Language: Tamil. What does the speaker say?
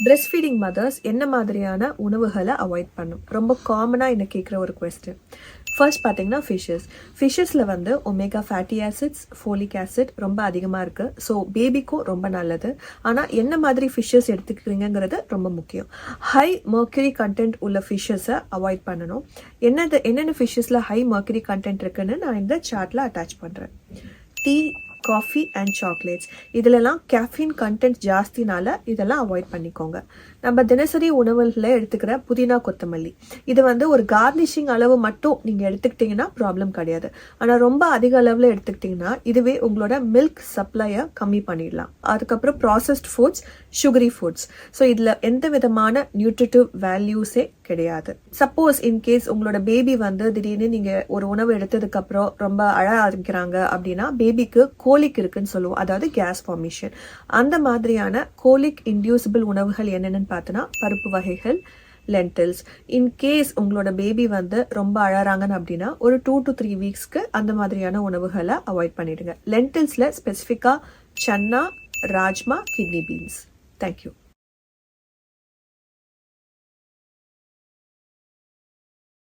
பிரெஸ்ட் ஃபீடிங் மதர்ஸ் என்ன மாதிரியான உணவுகளை அவாய்ட் பண்ணும்? ரொம்ப காமனாக என்ன கேட்குற ஒரு கொஸ்டின். ஃபர்ஸ்ட் பார்த்தீங்கன்னா ஃபிஷ்ஷஸில் வந்து omega fatty acids, folic acid ரொம்ப அதிகமாக இருக்குது. ஸோ பேபிக்கும் ரொம்ப நல்லது. ஆனால் என்ன மாதிரி ஃபிஷ்ஷஸ் எடுத்துக்கிறீங்கிறது ரொம்ப முக்கியம். ஹை மர்க்யூரி கண்டென்ட் உள்ள ஃபிஷ்ஷஸை அவாய்ட் பண்ணணும். என்னென்ன ஃபிஷ்ஷஸில் ஹை மர்க்யூரி கண்டென்ட் இருக்குன்னு நான் இந்த சார்ட்டில் அட்டாச் பண்ணுறேன். டீ, காஃபி அண்ட் சாக்லேட்ஸ், இதிலெல்லாம் கேஃபீன் கண்டென்ட் ஜாஸ்தினால இதெல்லாம் அவாய்ட் பண்ணிக்கோங்க. நம்ம தினசரி உணவுகளில் எடுத்துக்கிற புதினா, கொத்தமல்லி, இது வந்து ஒரு கார்னிஷிங் அளவு மட்டும் நீங்கள் எடுத்துக்கிட்டிங்கன்னா ப்ராப்ளம் கிடையாது. ஆனால் ரொம்ப அதிக அளவில் எடுத்துக்கிட்டிங்கன்னா இதுவே உங்களோட மில்க் சப்ளையை கம்மி பண்ணிடலாம். அதுக்கப்புறம் processed foods, sugary foods, so இதில் எந்த விதமான நியூட்ரிட்டிவ் வேல்யூஸே கிடையாது. சப்போஸ் இன்கேஸ் உங்களோட பேபி வந்து திடீர்னு நீங்கள் ஒரு உணவு எடுத்ததுக்கப்புறம் ரொம்ப அழ ஆரம்பிக்கிறாங்க அப்படின்னா பேபிக்கு கோலிக் இருக்குன்னு சொல்லுவோம், அதாவது கேஸ் ஃபார்மேஷன். அந்த மாதிரியான கோலிக் இன்டியூசிபிள் உணவுகள் என்னென்னு பார்த்தோன்னா பருப்பு வகைகள், லென்டில்ஸ். இன்கேஸ் உங்களோட பேபி வந்து ரொம்ப அழறாங்கன்னு அப்படின்னா ஒரு 2 to 3 வீக்ஸ்க்கு அந்த மாதிரியான உணவுகளை அவாய்ட் பண்ணிடுங்க. லென்டில்ஸில் ஸ்பெசிஃபிக்காக chana, rajma, kidney beans. Thank you.